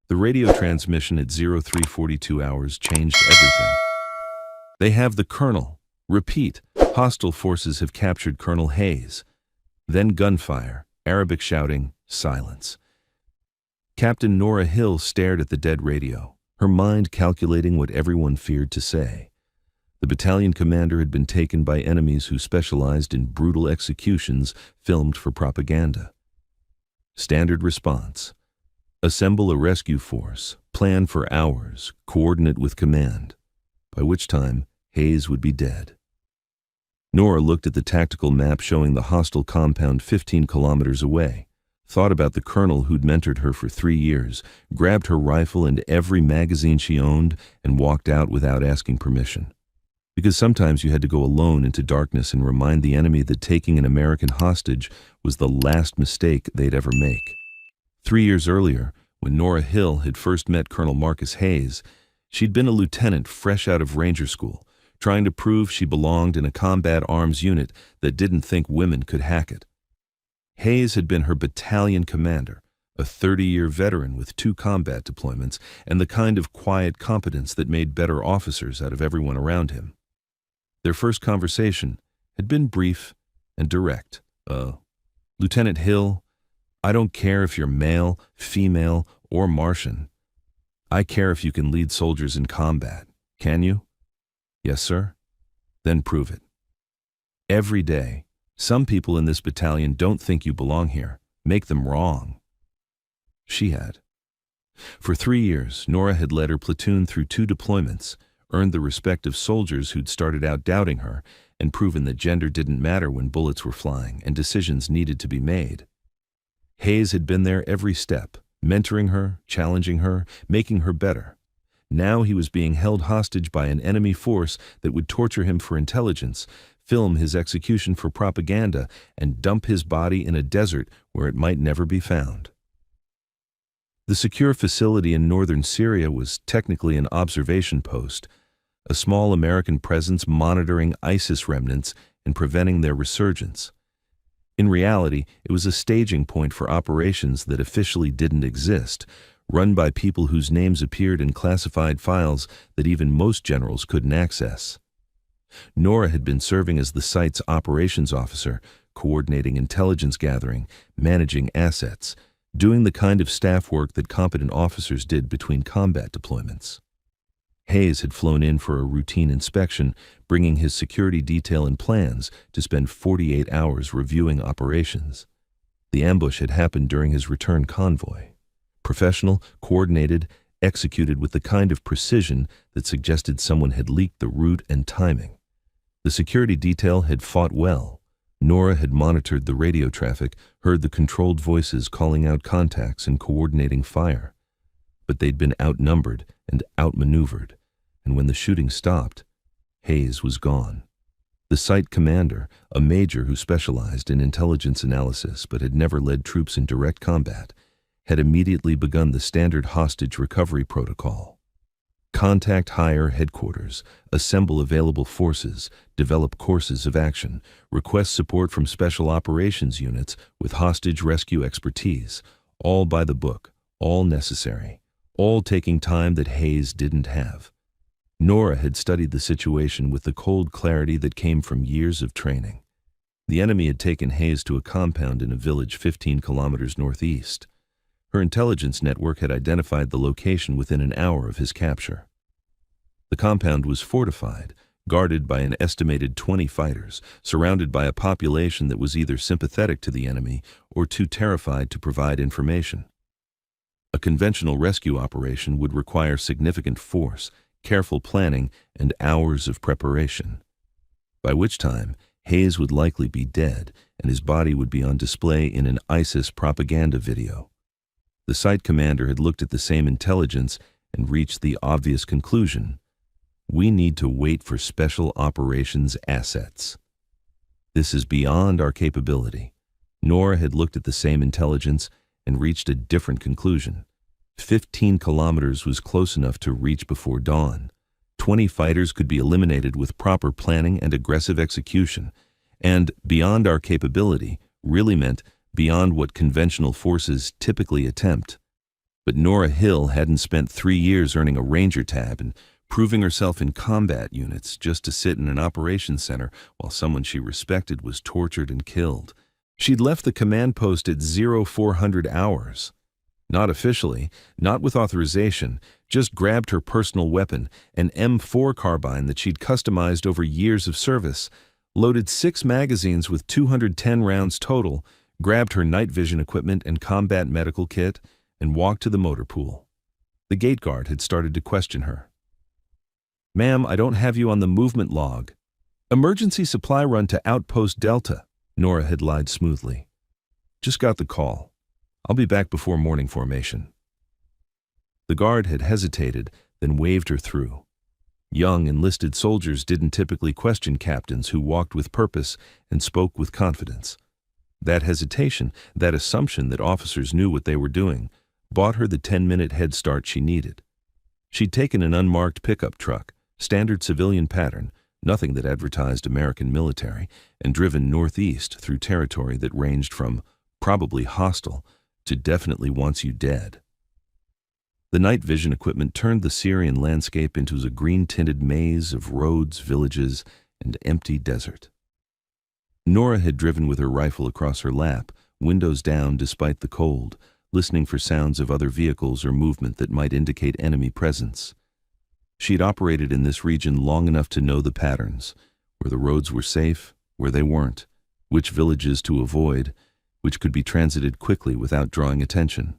The radio transmission at 0342 hours changed everything. They have the colonel. Repeat, hostile forces have captured Colonel Hayes. Then gunfire, Arabic shouting, silence. Captain Nora Hill stared at the dead radio, her mind calculating what everyone feared to say. The battalion commander had been taken by enemies who specialized in brutal executions filmed for propaganda. Standard response: assemble a rescue force, plan for hours, coordinate with command, by which time Hayes would be dead. Nora looked at the tactical map showing the hostile compound 15 kilometers away, thought about the colonel who'd mentored her for 3 years, grabbed her rifle and every magazine she owned, and walked out without asking permission. Because sometimes you had to go alone into darkness and remind the enemy that taking an American hostage was the last mistake they'd ever make. 3 years earlier, when Nora Hill had first met Colonel Marcus Hayes, she'd been a lieutenant fresh out of Ranger School, trying to prove she belonged in a combat arms unit that didn't think women could hack it. Hayes had been her battalion commander, a 30-year veteran with 2 combat deployments and the kind of quiet competence that made better officers out of everyone around him. Their first conversation had been brief and direct. Lieutenant Hill, I don't care if you're male, female, or Martian. I care if you can lead soldiers in combat. Can you? Yes, sir. Then prove it. Every day, some people in this battalion don't think you belong here. Make them wrong. She had. For 3 years, Nora had led her platoon through 2 deployments, earned the respect of soldiers who'd started out doubting her, and proven that gender didn't matter when bullets were flying and decisions needed to be made. Hayes had been there every step, mentoring her, challenging her, making her better. Now he was being held hostage by an enemy force that would torture him for intelligence, film his execution for propaganda, and dump his body in a desert where it might never be found. The secure facility in northern Syria was technically an observation post, a small American presence monitoring ISIS remnants and preventing their resurgence. In reality, it was a staging point for operations that officially didn't exist, run by people whose names appeared in classified files that even most generals couldn't access. Nora had been serving as the site's operations officer, coordinating intelligence gathering, managing assets, doing the kind of staff work that competent officers did between combat deployments. Hayes had flown in for a routine inspection, bringing his security detail and plans to spend 48 hours reviewing operations. The ambush had happened during his return convoy. Professional, coordinated, executed with the kind of precision that suggested someone had leaked the route and timing. The security detail had fought well. Nora had monitored the radio traffic, heard the controlled voices calling out contacts and coordinating fire. But they'd been outnumbered and outmaneuvered, and when the shooting stopped, Hayes was gone. The site commander, a major who specialized in intelligence analysis but had never led troops in direct combat, had immediately begun the standard hostage recovery protocol. Contact higher headquarters, assemble available forces, develop courses of action, request support from special operations units with hostage rescue expertise, all by the book, all necessary, all taking time that Hayes didn't have. Nora had studied the situation with the cold clarity that came from years of training. The enemy had taken Hayes to a compound in a village 15 kilometers northeast. Her intelligence network had identified the location within an hour of his capture. The compound was fortified, guarded by an estimated 20 fighters, surrounded by a population that was either sympathetic to the enemy or too terrified to provide information. A conventional rescue operation would require significant force, careful planning, and hours of preparation. By which time, Hayes would likely be dead, and his body would be on display in an ISIS propaganda video. The site commander had looked at the same intelligence and reached the obvious conclusion: we need to wait for special operations assets. This is beyond our capability. Nora had looked at the same intelligence and reached a different conclusion. 15 kilometers was close enough to reach before dawn. 20 fighters could be eliminated with proper planning and aggressive execution, and beyond our capability really meant beyond what conventional forces typically attempt. But Nora Hill hadn't spent 3 years earning a Ranger tab and proving herself in combat units just to sit in an operations center while someone she respected was tortured and killed. She'd left the command post at 0400 hours. Not officially, not with authorization, just grabbed her personal weapon, an M4 carbine that she'd customized over years of service, loaded 6 magazines with 210 rounds total, grabbed her night vision equipment and combat medical kit, and walked to the motor pool. The gate guard had started to question her. "Ma'am, I don't have you on the movement log." "Emergency supply run to Outpost Delta," Nora had lied smoothly. "Just got the call. I'll be back before morning formation." The guard had hesitated, then waved her through. Young enlisted soldiers didn't typically question captains who walked with purpose and spoke with confidence. That hesitation, that assumption that officers knew what they were doing, bought her the 10-minute head start she needed. She'd taken an unmarked pickup truck, standard civilian pattern, nothing that advertised American military, and driven northeast through territory that ranged from probably hostile to definitely wants you dead. The night vision equipment turned the Syrian landscape into a green-tinted maze of roads, villages, and empty desert. Nora had driven with her rifle across her lap, windows down despite the cold, listening for sounds of other vehicles or movement that might indicate enemy presence. She'd operated in this region long enough to know the patterns, where the roads were safe, where they weren't, which villages to avoid, which could be transited quickly without drawing attention.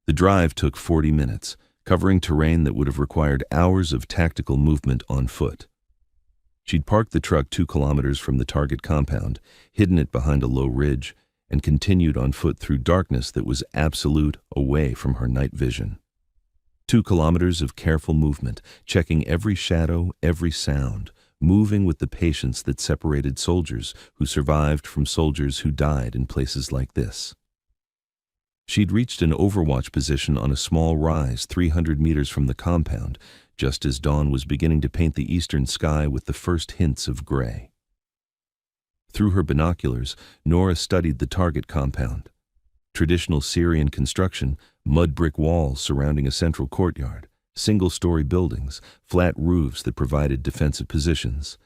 The drive took 40 minutes, covering terrain that would have required hours of tactical movement on foot. She'd parked the truck 2 kilometers from the target compound, hidden it behind a low ridge, and continued on foot through darkness that was absolute away from her night vision. 2 kilometers of careful movement, checking every shadow, every sound, moving with the patience that separated soldiers who survived from soldiers who died in places like this. She'd reached an overwatch position on a small rise 300 meters from the compound, just as dawn was beginning to paint the eastern sky with the first hints of gray. Through her binoculars, Nora studied the target compound. Traditional Syrian construction, mud brick walls surrounding a central courtyard, single-story buildings, flat roofs that provided defensive positions.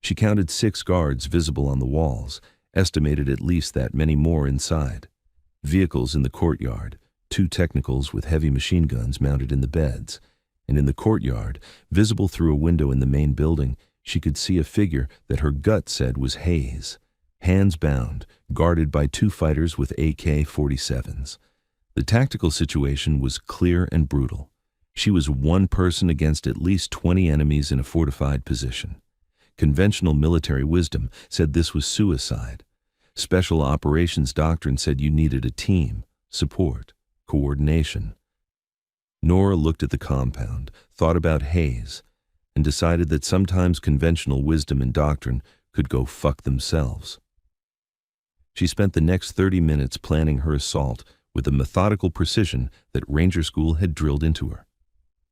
She counted 6 guards visible on the walls, estimated at least that many more inside. Vehicles in the courtyard, 2 technicals with heavy machine guns mounted in the beds, and in the courtyard, visible through a window in the main building, she could see a figure that her gut said was Hayes, hands bound, guarded by 2 fighters with AK-47s. The tactical situation was clear and brutal. She was one person against at least 20 enemies in a fortified position. Conventional military wisdom said this was suicide. Special operations doctrine said you needed a team, support, coordination. Nora looked at the compound, thought about Hayes, and decided that sometimes conventional wisdom and doctrine could go fuck themselves. She spent the next 30 minutes planning her assault with the methodical precision that Ranger School had drilled into her.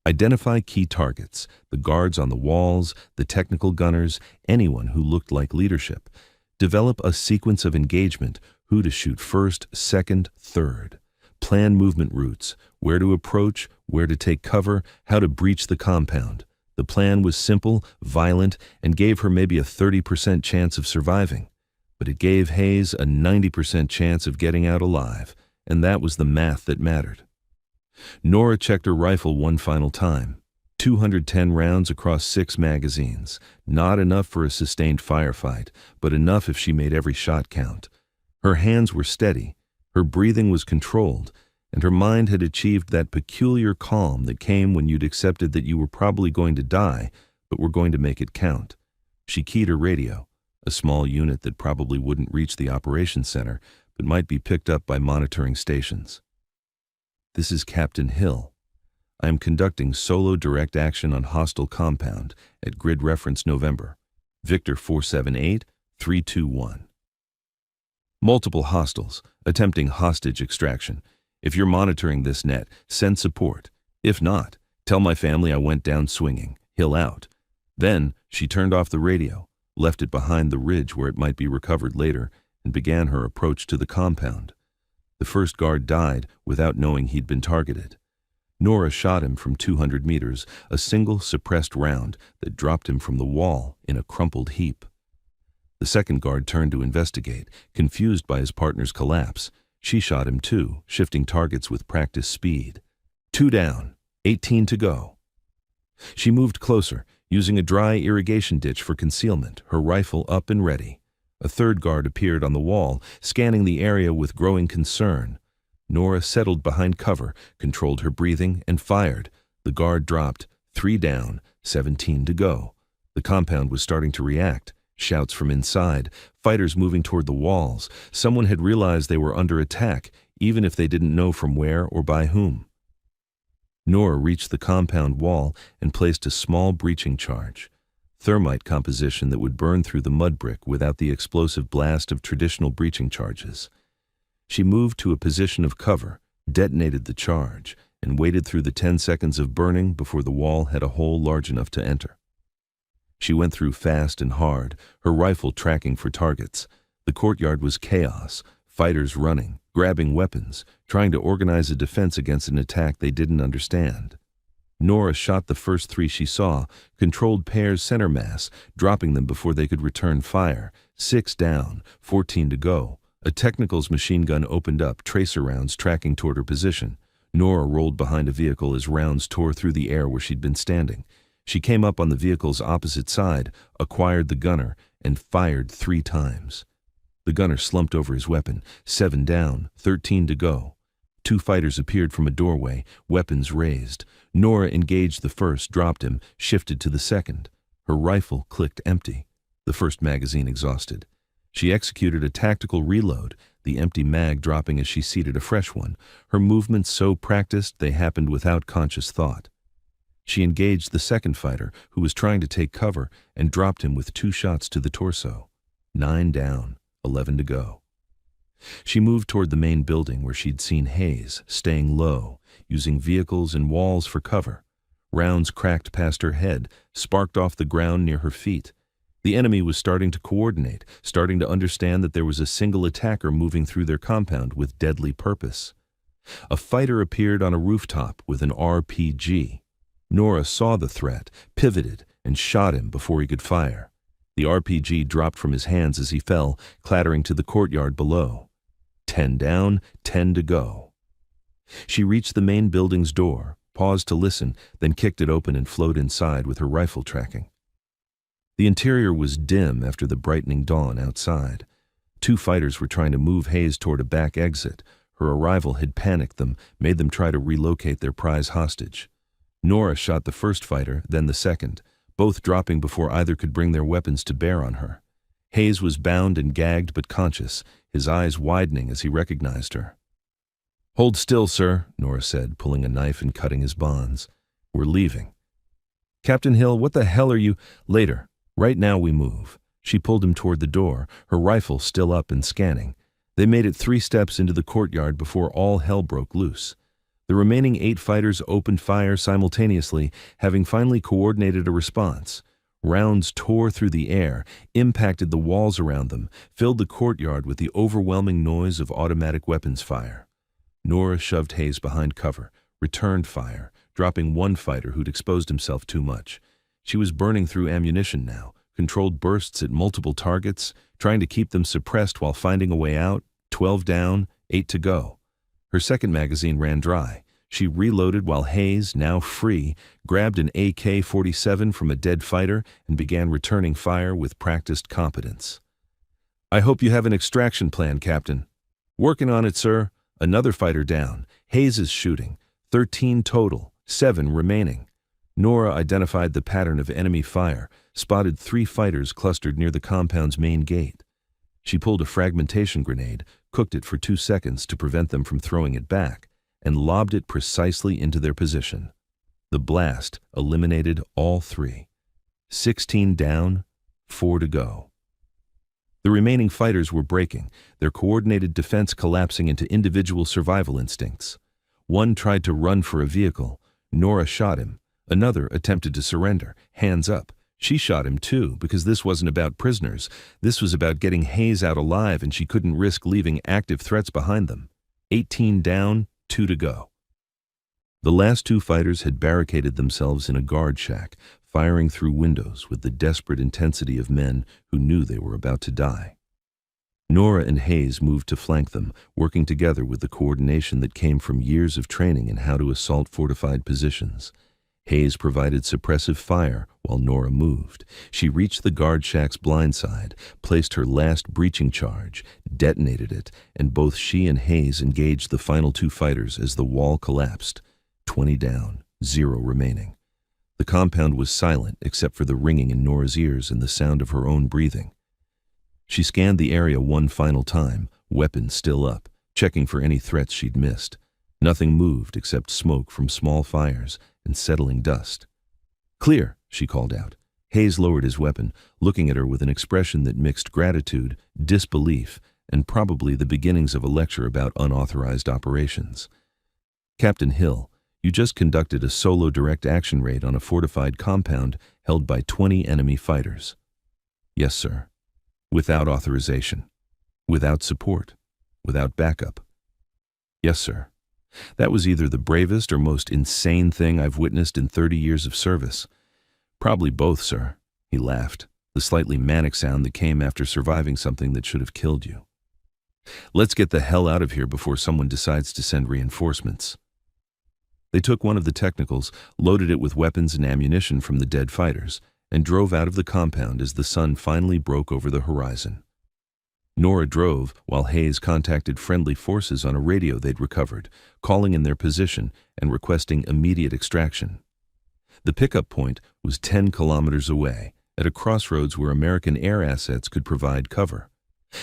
Identify key targets, the guards on the walls, the technical gunners, anyone who looked like leadership. Develop a sequence of engagement, who to shoot first, second, third. Plan movement routes, where to approach, where to take cover, how to breach the compound. The plan was simple, violent, and gave her maybe a 30% chance of surviving. But it gave Hayes a 90% chance of getting out alive, and that was the math that mattered. Nora checked her rifle one final time. 210 rounds across 6 magazines. Not enough for a sustained firefight, but enough if she made every shot count. Her hands were steady, her breathing was controlled, and her mind had achieved that peculiar calm that came when you'd accepted that you were probably going to die, but were going to make it count. She keyed her radio, a small unit that probably wouldn't reach the operations center, but might be picked up by monitoring stations. "This is Captain Hill. I am conducting solo direct action on hostile compound at grid reference November. Victor 478321. Multiple hostiles, attempting hostage extraction. If you're monitoring this net, send support. If not, tell my family I went down swinging. Hill out." Then she turned off the radio, left it behind the ridge where it might be recovered later, and began her approach to the compound. The first guard died without knowing he'd been targeted. Nora shot him from 200 meters, a single suppressed round that dropped him from the wall in a crumpled heap. The second guard turned to investigate, confused by his partner's collapse. She shot him too, shifting targets with practiced speed. 2 down, 18 to go. She moved closer, using a dry irrigation ditch for concealment, her rifle up and ready. A third guard appeared on the wall, scanning the area with growing concern. Nora settled behind cover, controlled her breathing, and fired. The guard dropped. 3 down, 17 to go. The compound was starting to react. Shouts from inside, fighters moving toward the walls. Someone had realized they were under attack, even if they didn't know from where or by whom. Nora reached the compound wall and placed a small breaching charge. Thermite composition that would burn through the mud brick without the explosive blast of traditional breaching charges. She moved to a position of cover, detonated the charge, and waited through the 10 seconds of burning before the wall had a hole large enough to enter. She went through fast and hard, her rifle tracking for targets. The courtyard was chaos, fighters running, grabbing weapons, trying to organize a defense against an attack they didn't understand. Nora shot the first 3 she saw, controlled pairs center mass, dropping them before they could return fire. 6 down, 14 to go. A technicals machine gun opened up, tracer rounds tracking toward her position. Nora rolled behind a vehicle as rounds tore through the air where she'd been standing. She came up on the vehicle's opposite side, acquired the gunner, and fired 3 times. The gunner slumped over his weapon. 7 down, 13 to go. 2 fighters appeared from a doorway, weapons raised. Nora engaged the first, dropped him, shifted to the second. Her rifle clicked empty, the first magazine exhausted. She executed a tactical reload, the empty mag dropping as she seated a fresh one, her movements so practiced they happened without conscious thought. She engaged the second fighter, who was trying to take cover, and dropped him with 2 shots to the torso. 9 down, 11 to go. She moved toward the main building where she'd seen Hayes, staying low, using vehicles and walls for cover. Rounds cracked past her head, sparked off the ground near her feet. The enemy was starting to coordinate, starting to understand that there was a single attacker moving through their compound with deadly purpose. A fighter appeared on a rooftop with an RPG. Nora saw the threat, pivoted, and shot him before he could fire. The RPG dropped from his hands as he fell, clattering to the courtyard below. 10 down, 10 to go. She reached the main building's door, paused to listen, then kicked it open and flowed inside with her rifle tracking. The interior was dim after the brightening dawn outside. 2 fighters were trying to move Hayes toward a back exit. Her arrival had panicked them, made them try to relocate their prize hostage. Nora shot the first fighter, then the second, both dropping before either could bring their weapons to bear on her. Hayes was bound and gagged but conscious, his eyes widening as he recognized her. "Hold still, sir," Nora said, pulling a knife and cutting his bonds. "We're leaving." "Captain Hill, what the hell are you—" "Later. Right now we move." She pulled him toward the door, her rifle still up and scanning. They made it 3 steps into the courtyard before all hell broke loose. The remaining 8 fighters opened fire simultaneously, having finally coordinated a response. Rounds tore through the air, impacted the walls around them, filled the courtyard with the overwhelming noise of automatic weapons fire. Nora shoved Hayes behind cover, returned fire, dropping 1 fighter who'd exposed himself too much. She was burning through ammunition now, controlled bursts at multiple targets, trying to keep them suppressed while finding a way out. 12 down, 8 to go. Her second magazine ran dry. She reloaded while Hayes, now free, grabbed an AK-47 from a dead fighter and began returning fire with practiced competence. "I hope you have an extraction plan, Captain." "Working on it, sir." Another fighter down. Hayes is shooting. 13 total, 7 remaining. Nora identified the pattern of enemy fire, spotted 3 fighters clustered near the compound's main gate. She pulled a fragmentation grenade, cooked it for 2 seconds to prevent them from throwing it back, and lobbed it precisely into their position. The blast eliminated all 3. 16 down, 4 to go. The remaining fighters were breaking, their coordinated defense collapsing into individual survival instincts. One tried to run for a vehicle. Nora shot him. Another attempted to surrender, hands up. She shot him too, because this wasn't about prisoners. This was about getting Hayes out alive, and she couldn't risk leaving active threats behind them. 18 down, 2 to go. The last two fighters had barricaded themselves in a guard shack, firing through windows with the desperate intensity of men who knew they were about to die. Nora and Hayes moved to flank them, working together with the coordination that came from years of training in how to assault fortified positions. Hayes provided suppressive fire while Nora moved. She reached the guard shack's blind side, placed her last breaching charge, detonated it, and both she and Hayes engaged the final two fighters as the wall collapsed. 20 down, 0 remaining. The compound was silent except for the ringing in Nora's ears and the sound of her own breathing. She scanned the area one final time, weapon still up, checking for any threats she'd missed. Nothing moved except smoke from small fires and settling dust. "Clear," she called out. Hayes lowered his weapon, looking at her with an expression that mixed gratitude, disbelief, and probably the beginnings of a lecture about unauthorized operations. "Captain Hill, you just conducted a solo direct action raid on a fortified compound held by 20 enemy fighters." "Yes, sir." "Without authorization, without support, without backup." "Yes, sir." "That was either the bravest or most insane thing I've witnessed in 30 years of service." "Probably both, sir." He laughed, the slightly manic sound that came after surviving something that should have killed you. "Let's get the hell out of here before someone decides to send reinforcements." They took one of the technicals, loaded it with weapons and ammunition from the dead fighters, and drove out of the compound as the sun finally broke over the horizon. Nora drove while Hayes contacted friendly forces on a radio they'd recovered, calling in their position and requesting immediate extraction. The pickup point was 10 kilometers away, at a crossroads where American air assets could provide cover.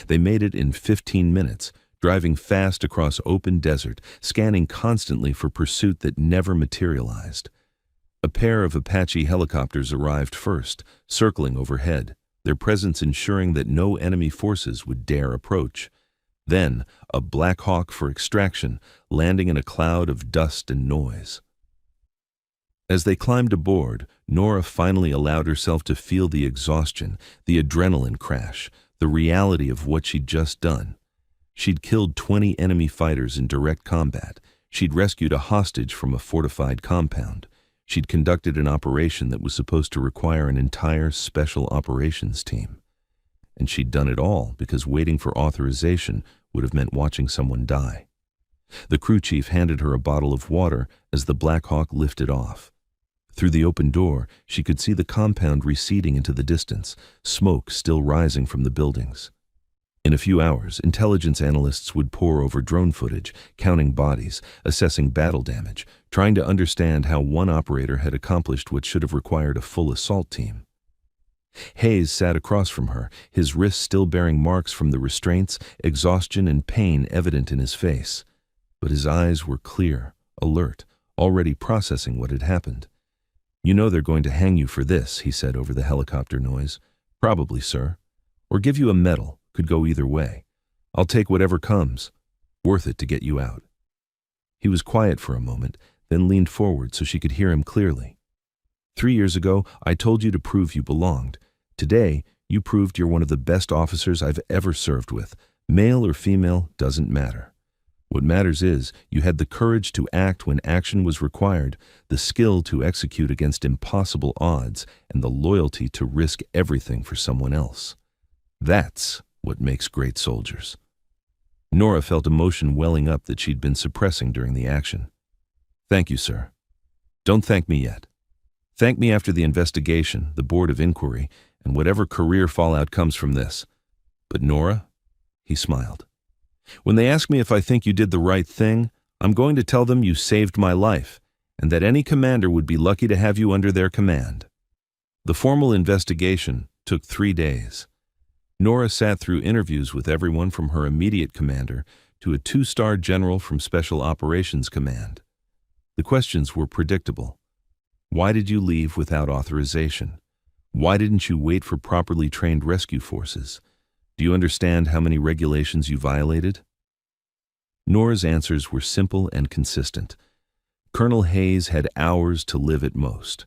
They made it in 15 minutes, driving fast across open desert, scanning constantly for pursuit that never materialized. A pair of Apache helicopters arrived first, circling overhead, their presence ensuring that no enemy forces would dare approach. Then, a Black Hawk for extraction, landing in a cloud of dust and noise. As they climbed aboard, Nora finally allowed herself to feel the exhaustion, the adrenaline crash, the reality of what she'd just done. She'd killed 20 enemy fighters in direct combat. She'd rescued a hostage from a fortified compound. She'd conducted an operation that was supposed to require an entire special operations team. And she'd done it all because waiting for authorization would have meant watching someone die. The crew chief handed her a bottle of water as the Black Hawk lifted off. Through the open door, she could see the compound receding into the distance, smoke still rising from the buildings. In a few hours, intelligence analysts would pore over drone footage, counting bodies, assessing battle damage, trying to understand how one operator had accomplished what should have required a full assault team. Hayes sat across from her, his wrists still bearing marks from the restraints, exhaustion and pain evident in his face. But his eyes were clear, alert, already processing what had happened. "You know they're going to hang you for this," he said over the helicopter noise. "Probably, sir. Or give you a medal. Could go either way. I'll take whatever comes. Worth it to get you out." He was quiet for a moment, then leaned forward so she could hear him clearly. 3 years ago, I told you to prove you belonged. Today, you proved you're one of the best officers I've ever served with. Male or female, doesn't matter. What matters is you had the courage to act when action was required, the skill to execute against impossible odds, and the loyalty to risk everything for someone else. That's what makes great soldiers. Nora felt emotion welling up that she'd been suppressing during the action. "Thank you, sir." "Don't thank me yet. Thank me after the investigation, the board of inquiry, and whatever career fallout comes from this. But Nora," he smiled, "when they ask me if I think you did the right thing, I'm going to tell them you saved my life, and that any commander would be lucky to have you under their command." The formal investigation took 3 days. Nora sat through interviews with everyone from her immediate commander to a 2-star general from Special Operations Command. The questions were predictable. Why did you leave without authorization? Why didn't you wait for properly trained rescue forces? Do you understand how many regulations you violated? Nora's answers were simple and consistent. Colonel Hayes had hours to live at most.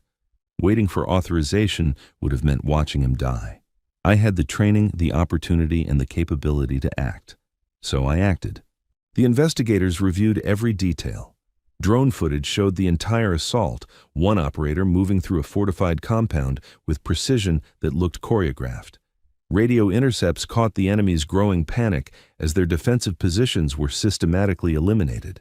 Waiting for authorization would have meant watching him die. I had the training, the opportunity, and the capability to act. So I acted. The investigators reviewed every detail. Drone footage showed the entire assault, one operator moving through a fortified compound with precision that looked choreographed. Radio intercepts caught the enemy's growing panic as their defensive positions were systematically eliminated.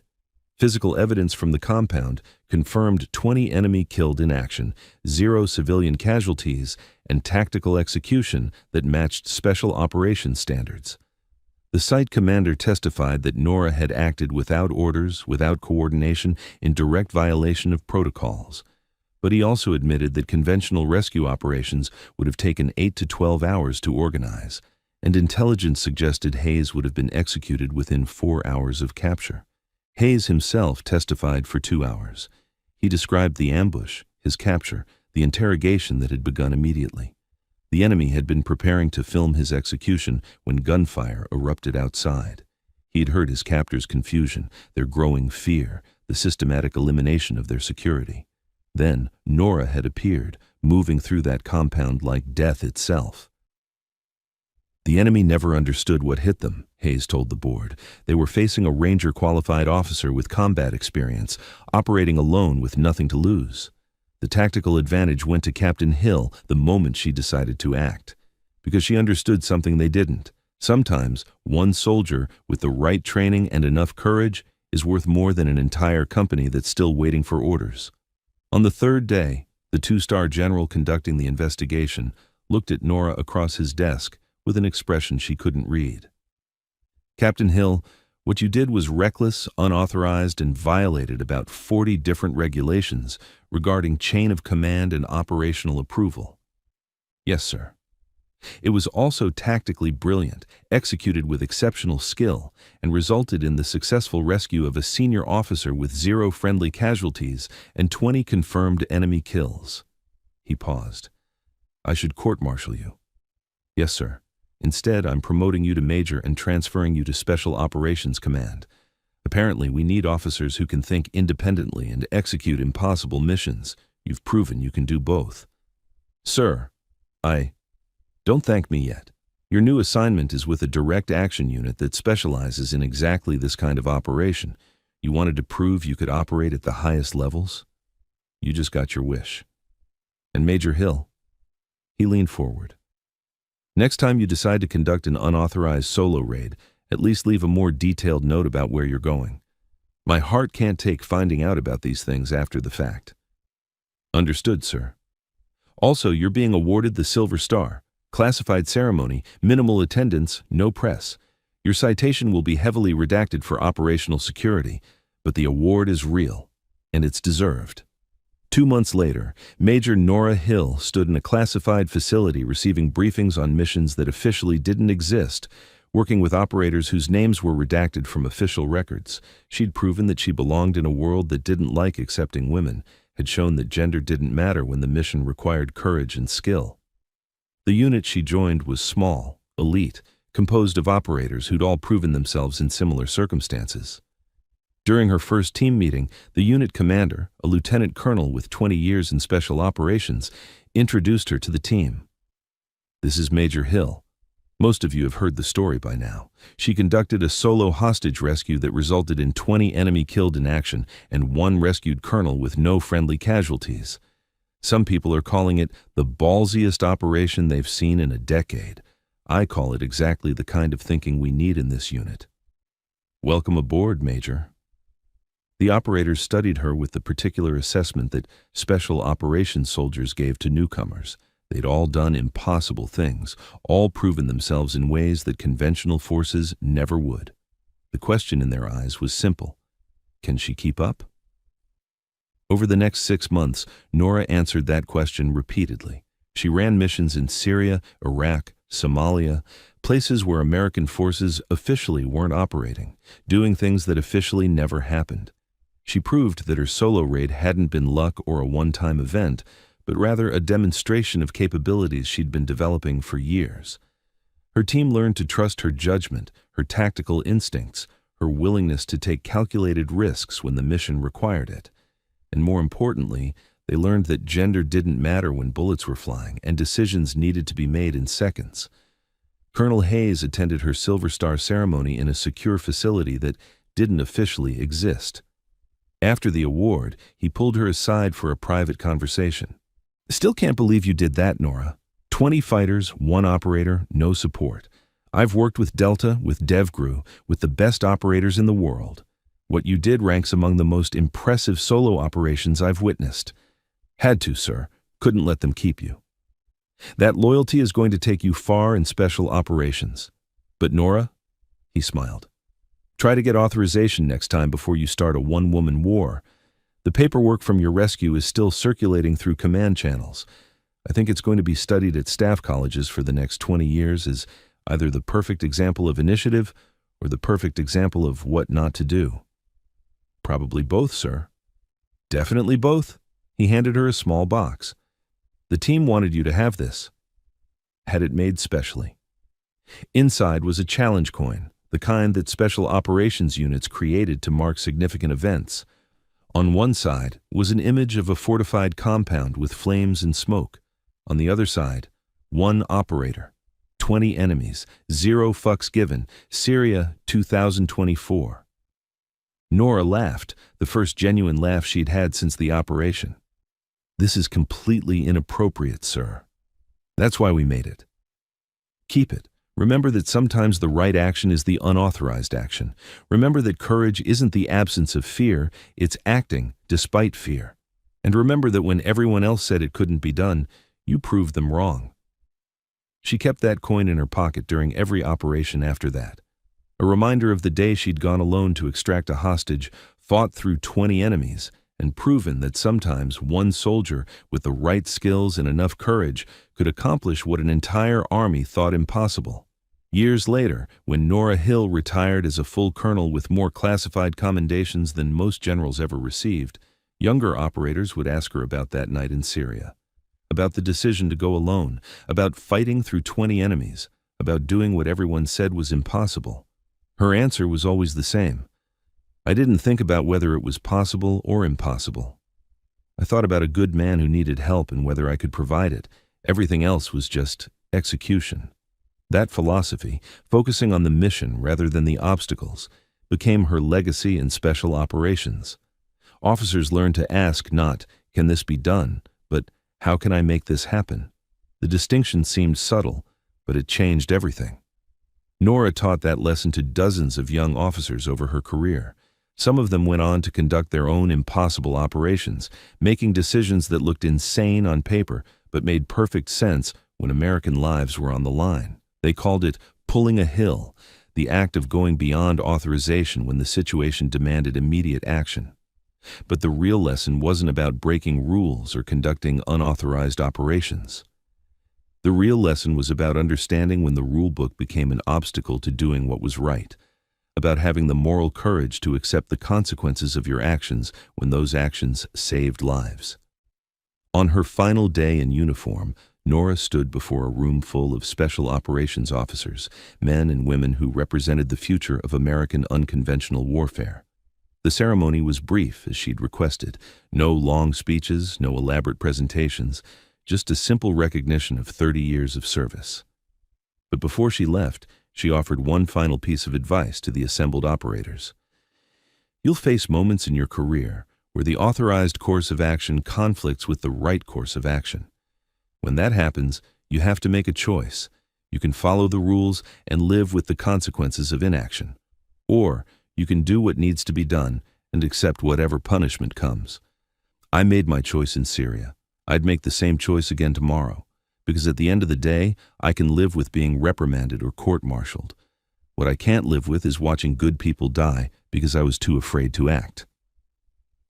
Physical evidence from the compound confirmed 20 enemy killed in action, 0 civilian casualties, and tactical execution that matched special operations standards. The site commander testified that Nora had acted without orders, without coordination, in direct violation of protocols. But he also admitted that conventional rescue operations would have taken 8 to 12 hours to organize, and intelligence suggested Hayes would have been executed within 4 hours of capture. Hayes himself testified for 2 hours. He described the ambush, his capture, the interrogation that had begun immediately. The enemy had been preparing to film his execution when gunfire erupted outside. He had heard his captors' confusion, their growing fear, the systematic elimination of their security. Then Nora had appeared, moving through that compound like death itself. The enemy never understood what hit them, Hayes told the board. They were facing a Ranger-qualified officer with combat experience, operating alone with nothing to lose. The tactical advantage went to Captain Hill the moment she decided to act, because she understood something they didn't. Sometimes, one soldier with the right training and enough courage is worth more than an entire company that's still waiting for orders. On the third day, the 2-star general conducting the investigation looked at Nora across his desk with an expression she couldn't read. "Captain Hill, what you did was reckless, unauthorized, and violated about 40 different regulations regarding chain of command and operational approval." "Yes, sir." "It was also tactically brilliant, executed with exceptional skill, and resulted in the successful rescue of a senior officer with 0 friendly casualties and 20 confirmed enemy kills." He paused. "I should court-martial you." "Yes, sir. Instead, I'm promoting you to major and transferring you to Special Operations Command. Apparently, we need officers who can think independently and execute impossible missions. You've proven you can do both." "Sir, Don't thank me yet. Your new assignment is with a direct action unit that specializes in exactly this kind of operation. You wanted to prove you could operate at the highest levels? You just got your wish." "And Major Hill?" He leaned forward. "Next time you decide to conduct an unauthorized solo raid, at least leave a more detailed note about where you're going. My heart can't take finding out about these things after the fact." "Understood, sir." "Also, you're being awarded the Silver Star. Classified ceremony, minimal attendance, no press. Your citation will be heavily redacted for operational security, but the award is real, and it's deserved." 2 months later, Major Nora Hill stood in a classified facility receiving briefings on missions that officially didn't exist, working with operators whose names were redacted from official records. She'd proven that she belonged in a world that didn't like accepting women, had shown that gender didn't matter when the mission required courage and skill. The unit she joined was small, elite, composed of operators who'd all proven themselves in similar circumstances. During her first team meeting, the unit commander, a lieutenant colonel with 20 years in special operations, introduced her to the team. "This is Major Hill. Most of you have heard the story by now. She conducted a solo hostage rescue that resulted in 20 enemy killed in action and 1 rescued colonel with no friendly casualties. Some people are calling it the ballsiest operation they've seen in a decade. I call it exactly the kind of thinking we need in this unit." "Welcome aboard, Major." The operators studied her with the particular assessment that special operations soldiers gave to newcomers. They'd all done impossible things, all proven themselves in ways that conventional forces never would. The question in their eyes was simple: can she keep up? Over the next 6 months, Nora answered that question repeatedly. She ran missions in Syria, Iraq, Somalia, places where American forces officially weren't operating, doing things that officially never happened. She proved that her solo raid hadn't been luck or a one-time event, but rather a demonstration of capabilities she'd been developing for years. Her team learned to trust her judgment, her tactical instincts, her willingness to take calculated risks when the mission required it. And more importantly, they learned that gender didn't matter when bullets were flying and decisions needed to be made in seconds. Colonel Hayes attended her Silver Star ceremony in a secure facility that didn't officially exist. After the award, he pulled her aside for a private conversation. "Still can't believe you did that, Nora. 20 fighters, 1 operator, no support. I've worked with Delta, with DevGru, with the best operators in the world. What you did ranks among the most impressive solo operations I've witnessed. Had to, sir. Couldn't let them keep you. That loyalty is going to take you far in special operations. But Nora," he smiled, "try to get authorization next time before you start a one-woman war. The paperwork from your rescue is still circulating through command channels. I think it's going to be studied at staff colleges for the next 20 years as either the perfect example of initiative or the perfect example of what not to do." "Probably both, sir." "Definitely both." He handed her a small box. "The team wanted you to have this. Had it made specially." Inside was a challenge coin, the kind that special operations units created to mark significant events. On one side was an image of a fortified compound with flames and smoke. On the other side, 1 operator, 20 enemies, 0 fucks given, Syria 2024. Nora laughed, the first genuine laugh she'd had since the operation. "This is completely inappropriate, sir. That's why we made it. Keep it. Remember that sometimes the right action is the unauthorized action. Remember that courage isn't the absence of fear, it's acting despite fear. And remember that when everyone else said it couldn't be done, you proved them wrong." She kept that coin in her pocket during every operation after that. A reminder of the day she'd gone alone to extract a hostage, fought through 20 enemies, and proven that sometimes one soldier with the right skills and enough courage could accomplish what an entire army thought impossible. Years later, when Nora Hill retired as a full colonel with more classified commendations than most generals ever received, younger operators would ask her about that night in Syria, about the decision to go alone, about fighting through 20 enemies, about doing what everyone said was impossible. Her answer was always the same. "I didn't think about whether it was possible or impossible. I thought about a good man who needed help and whether I could provide it. Everything else was just execution." That philosophy, focusing on the mission rather than the obstacles, became her legacy in special operations. Officers learned to ask not, "Can this be done?" but "How can I make this happen?" The distinction seemed subtle, but it changed everything. Nora taught that lesson to dozens of young officers over her career. Some of them went on to conduct their own impossible operations, making decisions that looked insane on paper but made perfect sense when American lives were on the line. They called it pulling a hill, the act of going beyond authorization when the situation demanded immediate action. But the real lesson wasn't about breaking rules or conducting unauthorized operations. The real lesson was about understanding when the rule book became an obstacle to doing what was right, about having the moral courage to accept the consequences of your actions when those actions saved lives. On her final day in uniform, Nora stood before a room full of special operations officers, men and women who represented the future of American unconventional warfare. The ceremony was brief, as she'd requested. No long speeches, no elaborate presentations, just a simple recognition of 30 years of service. But before she left, she offered one final piece of advice to the assembled operators. "You'll face moments in your career where the authorized course of action conflicts with the right course of action. When that happens, you have to make a choice. You can follow the rules and live with the consequences of inaction. Or you can do what needs to be done and accept whatever punishment comes. I made my choice in Syria. I'd make the same choice again tomorrow, because at the end of the day, I can live with being reprimanded or court-martialed. What I can't live with is watching good people die because I was too afraid to act."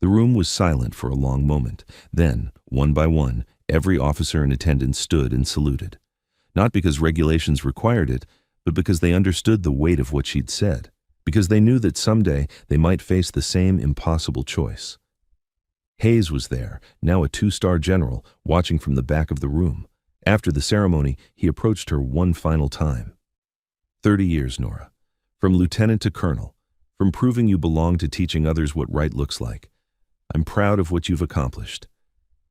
The room was silent for a long moment. Then, one by one, every officer in attendance stood and saluted. Not because regulations required it, but because they understood the weight of what she'd said, because they knew that someday they might face the same impossible choice. Hayes was there, now a 2-star general, watching from the back of the room. After the ceremony, he approached her one final time. 30 years, Nora. From lieutenant to colonel. From proving you belong to teaching others what right looks like. I'm proud of what you've accomplished.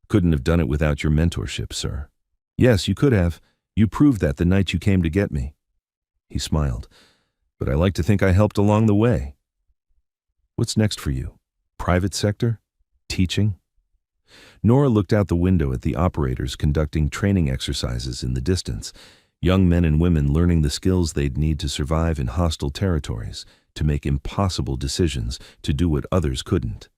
Couldn't have done it without your mentorship, sir. Yes, you could have. You proved that the night you came to get me." He smiled. "But I like to think I helped along the way." What's next for you? Private sector? Teaching? Nora looked out the window at the operators conducting training exercises in the distance, young men and women learning the skills they'd need to survive in hostile territories, to make impossible decisions, to do what others couldn't.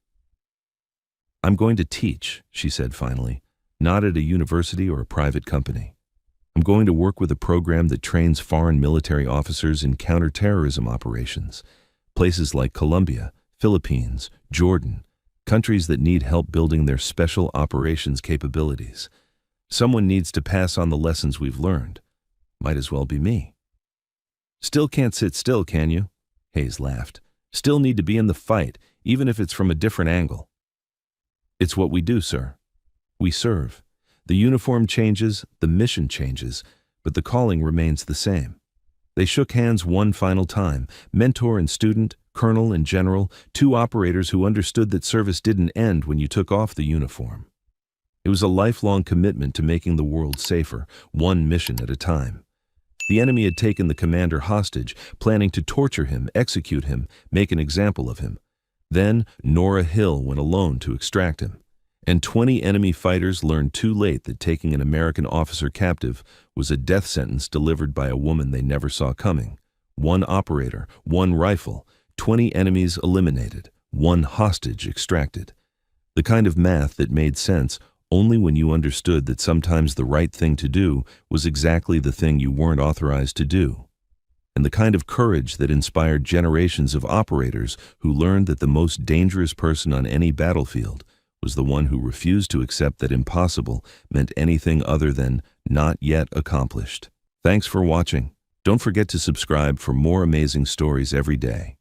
I'm going to teach, she said finally, not at a university or a private company. I'm going to work with a program that trains foreign military officers in counterterrorism operations, places like Colombia, Philippines, Jordan, countries that need help building their special operations capabilities. Someone needs to pass on the lessons we've learned. Might as well be me. Still can't sit still, can you? Hayes laughed. Still need to be in the fight, even if it's from a different angle. It's what we do, sir. We serve. The uniform changes, the mission changes, but the calling remains the same. They shook hands one final time, mentor and student, colonel and general, two operators who understood that service didn't end when you took off the uniform. It was a lifelong commitment to making the world safer, one mission at a time. The enemy had taken the commander hostage, planning to torture him, execute him, make an example of him. Then Nora Hill went alone to extract him. And 20 enemy fighters learned too late that taking an American officer captive was a death sentence delivered by a woman they never saw coming. One operator, one rifle, 20 enemies eliminated, one hostage extracted. The kind of math that made sense only when you understood that sometimes the right thing to do was exactly the thing you weren't authorized to do. And the kind of courage that inspired generations of operators who learned that the most dangerous person on any battlefield was the one who refused to accept that impossible meant anything other than not yet accomplished. Thanks for watching. Don't forget to subscribe for more amazing stories every day.